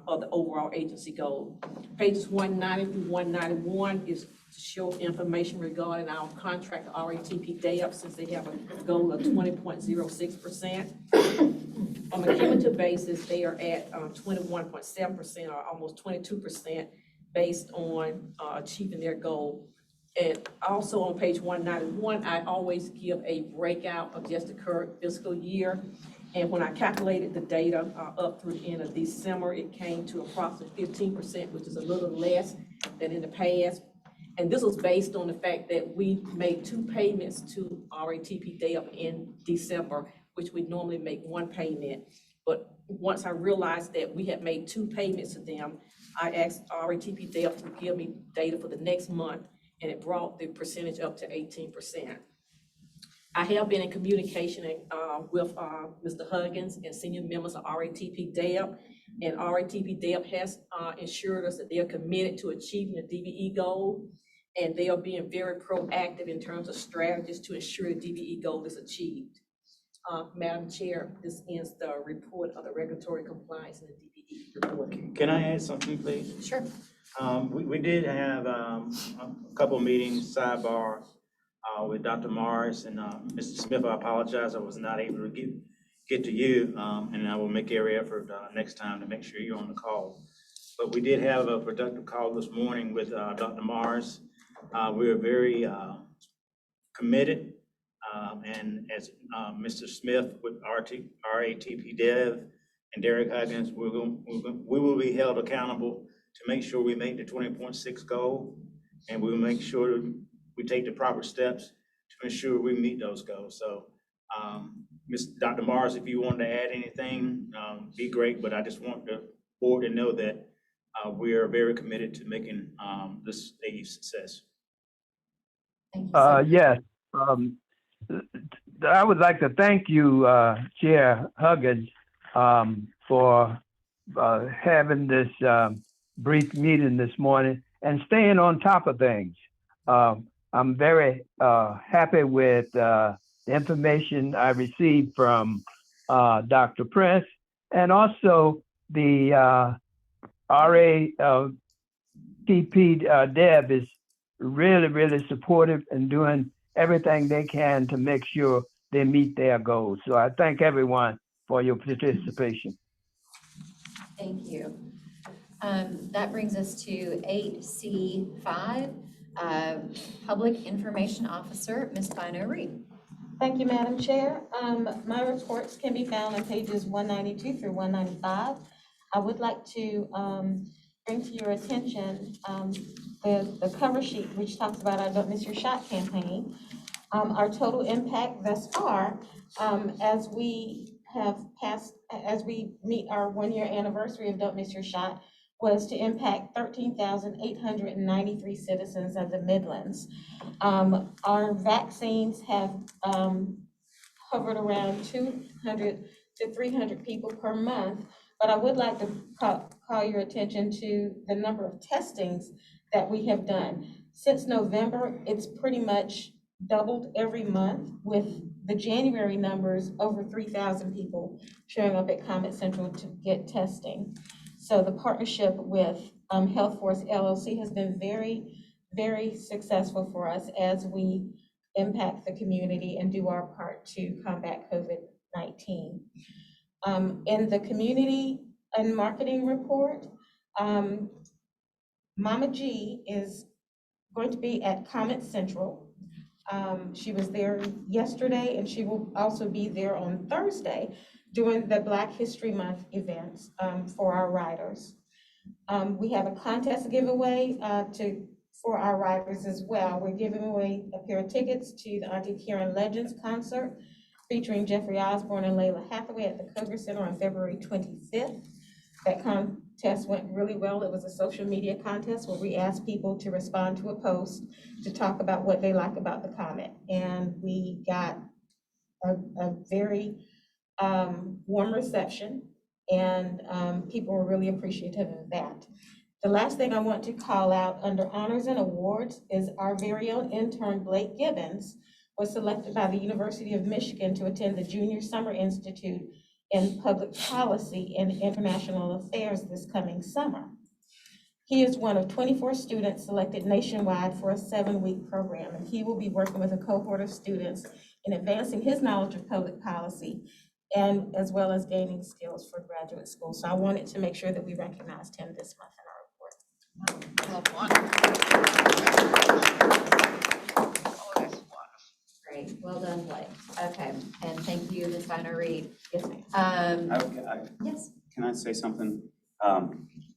N: of the overall agency goal. Pages 190 through 191 is to show information regarding our contract RATP DAYUP, since they have a goal of 20.06%. On a cumulative basis, they are at 21.7% or almost 22% based on achieving their goal. And also on page 191, I always give a breakout of just the current fiscal year. And when I calculated the data up through the end of December, it came to approximately 15%, which is a little less than in the past. And this was based on the fact that we made two payments to RATP DAYUP in December, which we normally make one payment. But once I realized that we had made two payments to them, I asked RATP DAYUP to give me data for the next month. and it brought the percentage up to 18%. I have been in communication with Mr. Huggins and senior members of RATP-DEB, and RATP-DEB has assured us that they are committed to achieving the DBE goal, and they are being very proactive in terms of strategies to ensure the DBE goal is achieved. Madam Chair, this ends the report of the regulatory compliance in the DBE report.
O: Can I add something, please?
B: Sure.
O: We did have a couple meetings, sidebar, with Dr. Morris and Mr. Smith. I apologize, I was not able to get to you, and I will make every effort next time to make sure you're on the call. But we did have a productive call this morning with Dr. Morris. We are very committed, and as Mr. Smith with RATP-DEB and Derek Huggins, we will be held accountable to make sure we make the 20.6 goal, and we will make sure we take the proper steps to ensure we meet those goals. So, Dr. Morris, if you wanted to add anything, be great, but I just want the board to know that we are very committed to making this a success.
B: Thank you, sir.
P: Yes. I would like to thank you, Chair Huggins, for having this brief meeting this morning and staying on top of things. I'm very happy with the information I received from Dr. Prince, and also the RATP-DEB is really supportive and doing everything they can to make sure they meet their goals. So I thank everyone for your participation.
B: Thank you. That brings us to 8C5, Public Information Officer, Ms. Bino Reed.
A: Thank you, Madam Chair. My reports can be found on pages 192 through 195. I would like to bring to your attention the cover sheet, which talks about our Don't Miss Your Shot campaign. Our total impact thus far, as we meet our 1-year anniversary of Don't Miss Your Shot, was to impact 13,893 citizens of the Midlands. Our vaccines have hovered around 200 to 300 people per month, but I would like to call your attention to the number of testings that we have done. Since November, it's pretty much doubled every month, with the January numbers over 3,000 people showing up at Comet Central to get testing. So the partnership with Health Force LLC has been very successful for us as we impact the community and do our part to combat COVID-19. In the community and marketing report, Mama G is going to be at Comet Central. She was there yesterday, and she will also be there on Thursday doing the Black History Month events for our riders. We have a contest giveaway for our riders as well. We're giving away a pair of tickets to the Auntie Karen Legends concert featuring Jeffrey Osborne and Layla Hathaway at the Kroger Center on February 25th. That contest went really well. It was a social media contest where we asked people to respond to a post to talk about what they like about the Comet. And we got a very warm reception, and people were really appreciative of that. The last thing I want to call out under honors and awards is our very own intern, Blake Gibbons, was selected by the University of Michigan to attend the Junior Summer Institute in Public Policy and International Affairs this coming summer. He is one of 24 students selected nationwide for a 7-week program, and he will be working with a cohort of students in advancing his knowledge of public policy, and as well as gaining skills for graduate school. So I wanted to make sure that we recognized him this month in our report.
B: Great, well done, Blake. Okay, and thank you, Ms. Bino Reed.
A: Yes, ma'am.
B: Yes.
J: Can I say something?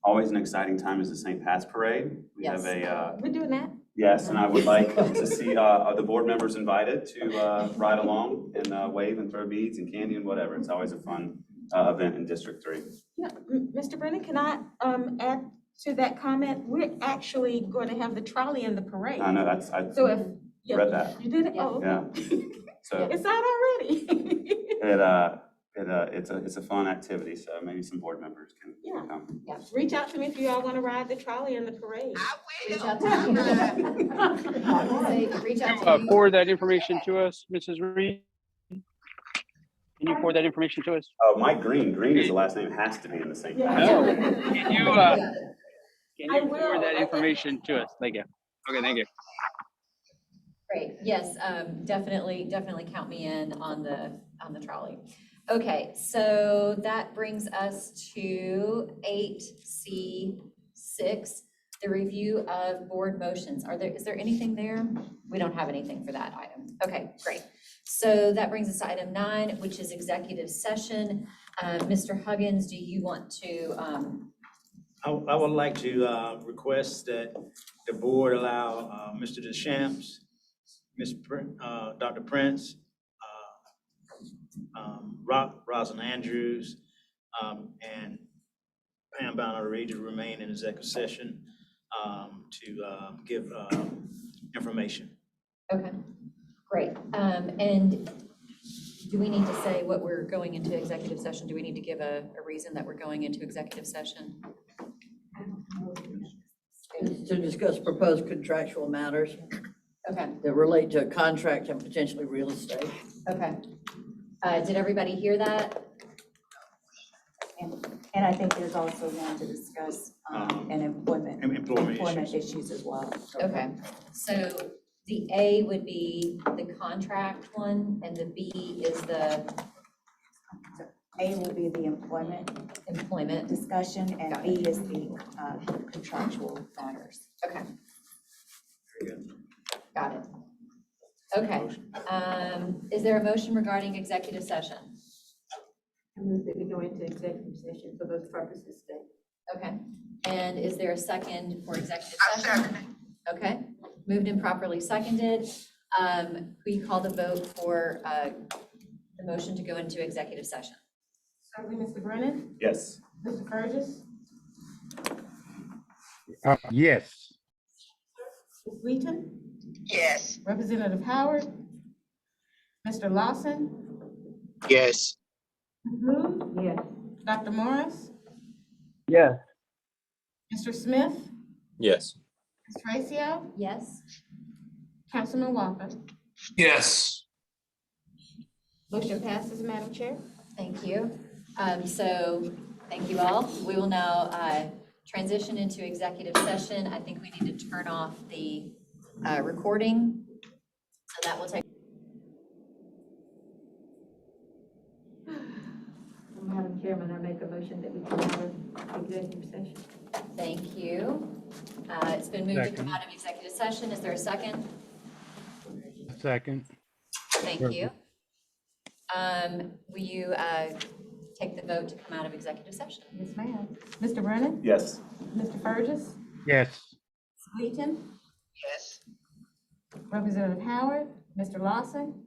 J: Always an exciting time is the St. Pat's Parade. We have a,
A: We're doing that.
J: yes, and I would like to see the board members invited to ride along and wave and throw beads and candy and whatever. It's always a fun event in District 3.
A: Yeah, Mr. Brennan, can I add to that comment, we're actually going to have the trolley in the parade.
J: I know,
A: So if, yeah,
J: read that.
A: you did it?
B: Yeah.
A: Oh,
J: Yeah.
A: okay.
J: So
A: It's out already.
J: it's a fun activity, so maybe some board members can
A: Yeah.
J: come.
A: Reach out to me if you all want to ride the trolley in the parade.
B: Reach out to you. Say, reach out to you.
Q: Forward that information to us, Mrs. Reed. Can you forward that information to us?
J: Oh, Mike Green. Green is the last name. It has to be in the same.
Q: No. Can you forward that information to us? Thank you. Okay, thank you.
B: Great, yes, definitely count me in on the trolley. Okay, so that brings us to 8C6, the review of board motions. Is there anything there? We don't have anything for that item. Okay, great. So that brings us to item 9, which is executive session. Mr. Huggins, do you want to?
O: I would like to request that the board allow Mr. Deschamps, Dr. Prince, Rosalind Andrews, and Pam Bowner-Reed to remain in executive session to give information.
B: Okay, great. And do we need to say what we're going into executive session? Do we need to give a reason that we're going into executive session?
R: To discuss proposed contractual matters
B: Okay,
R: that relate to a contract and potentially real estate.
B: okay. Did everybody hear that?
S: And I think there's also one to discuss an employment issues as well.
B: Okay, so the A would be the contract one, and the B is the
S: A will be the employment discussion, and
B: Got
S: B is the contractual matters.
B: Okay. Got it. Okay. Is there a motion regarding executive session?
K: I move that we go into executive session for those purposes today.
B: Okay. And is there a second for executive session? Okay. Moved and properly seconded. Will you call the vote for the motion to go into executive session?
A: Certainly, Mr. Brennan,
J: Yes.
A: Mr. Burgess,
D: Yes.
A: Ms. Wheaton,
G: Yes.
A: Representative Howard, Mr. Lawson,
C: Yes.
A: Ms. Moon,
K: Yes.
A: Dr. Morris,
P: Yes.
A: Mr. Smith,
E: Yes.
A: Ms. Tracio,
B: Yes.
A: Councilman Walker.
C: Yes.
A: Motion passes, Madam Chair.
B: Thank you. So thank you all. We will now transition into executive session. I think we need to turn off the recording. So that will take.
K: Madam Chairman, I make a motion that we come out of executive session.
B: Thank you. It's been moved to come out of executive session. Is there a second?
D: Second.
B: Thank you. Will you take the vote to come out of executive session?
A: Yes, ma'am. Mr. Brennan,
J: Yes.
A: Mr. Burgess,
D: Yes.
A: Ms. Wheaton,
G: Yes.
A: Representative Howard, Mr. Lawson,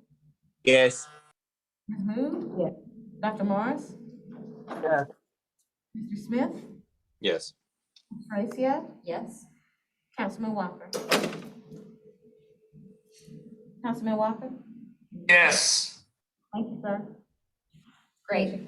C: Yes.
A: Ms. Moon,
K: Yes.
A: Dr. Morris,
P: Yes.
A: Mr. Smith,
E: Yes.
A: Ms. Tracio,
B: Yes.
A: Councilman Walker. Councilman Walker?
C: Yes.
A: Thank you, sir.
B: Great.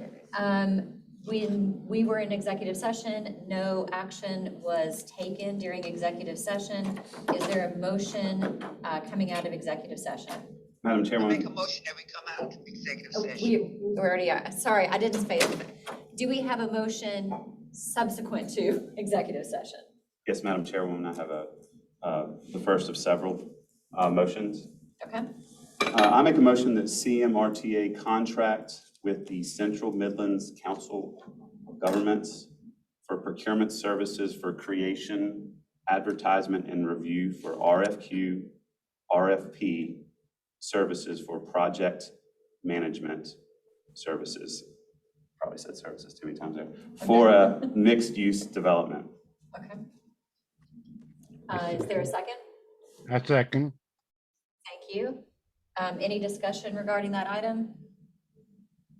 B: When we were in executive session, no action was taken during executive session. Is there a motion coming out of executive session?
J: Madam
G: I make a
J: Chairman,
G: motion that we come out of executive
B: Oh,
G: session.
B: we already are. Sorry, I didn't say it. Do we have a motion subsequent to executive session?
J: yes, Madam Chairwoman, I have the first of several motions.
B: Okay.
J: I make a motion that CMRTA contract with the Central Midlands Council of Governments for procurement services for creation, advertisement, and review for RFQ, RFP services for project management services. Probably said services too many times there. For a mixed-use development.
B: Okay. Is there a second?
D: I second.
B: Thank you. Any discussion regarding that item?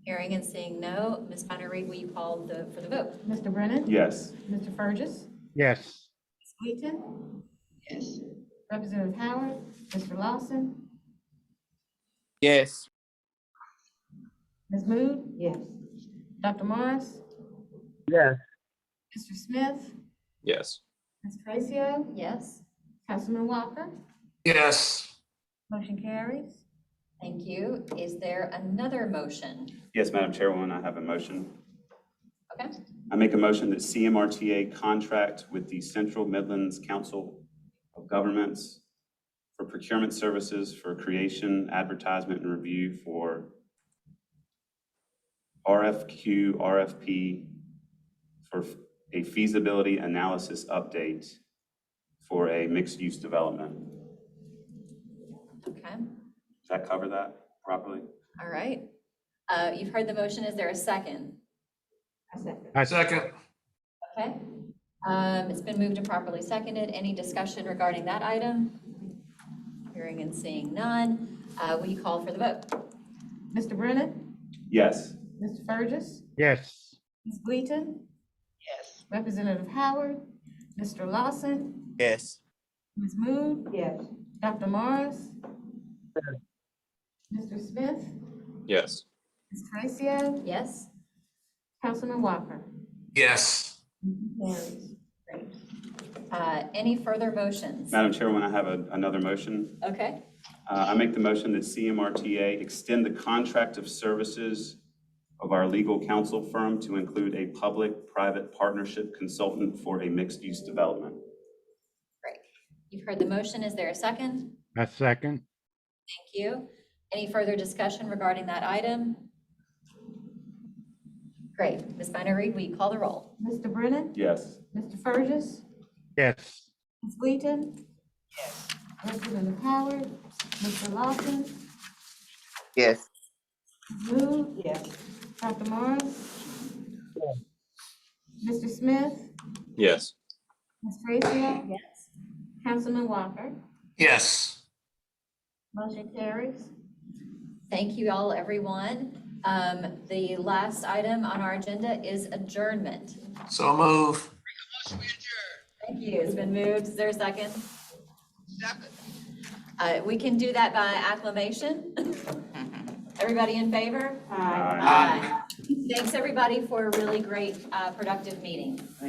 B: Hearing and seeing no. Ms. Bonner-Reed, will you call for the vote?
A: Mr. Brennan?
J: Yes.
A: Mr. Burgess,
D: Yes.
A: Ms. Gleason,
G: Yes.
A: Representative Howard, Mr. Lawson,
C: Yes.
A: Ms. Mood,
K: Yes.
A: Dr. Morris,
P: Yes.
A: Mr. Smith,
E: Yes.
A: Ms. Tracio,
B: Yes,
A: Councilman Walker,
C: Yes.
A: motion carries.
B: thank you. Is there another motion?
J: Yes, Madam Chairwoman, I have a motion.
B: Okay,
J: I make a motion that CMRTA contract with the Central Midlands Council of Governments for procurement services for creation, advertisement, and review for RFQ, RFP for a feasibility analysis update for a mixed-use development.
B: okay,
J: Does that cover that properly?
B: all right. You've heard the motion. Is there a second?
C: Second.
B: Okay. It's been moved and properly seconded. Any discussion regarding that item? Hearing and seeing none. Will you call for the vote?
A: Mr. Brennan,
J: Yes.
A: Mr. Burgess,
D: Yes.
A: Ms. Gleason,
G: Yes.
A: Representative Howard, Mr. Lawson,
C: Yes.
A: Ms. Mood,
K: Yes.
A: Dr. Morris, Mr. Smith,
E: Yes.
A: Ms. Tracio,
B: Yes?
A: Councilman Walker.
C: Yes.
A: Carries.
B: Great. Any further motions?
J: Madam Chairwoman, I have another motion.
B: Okay,
J: I make the motion that CMRTA extend the contract of services of our legal counsel firm to include a public-private partnership consultant for a mixed-use development.
B: great. You've heard the motion. Is there a second?
D: I second.
B: Thank you. Any further discussion regarding that item? Great. Ms. Minor Reed, will you call the roll?
A: Mr. Brennan,
J: Yes.
A: Mr. Burgess,
D: Yes.
A: Ms. Gleason,
G: Yes.
A: Representative Howard, Mr. Lawson,
C: Yes.
A: Ms. Mood,
K: Yes.
A: Dr. Morris, Mr. Smith,
E: Yes.
A: Ms. Tracio,
B: Yes.
A: Councilman Walker.
C: Yes.
A: Motion carries.
B: Thank you all, everyone. The last item on our agenda is adjournment.
C: So move.
B: Thank you. It's been moved. Is there a second?
G: Second.
B: We can do that by acclamation. Everybody in favor?
J: Aye.
B: Thanks, everybody, for a really great, productive meeting.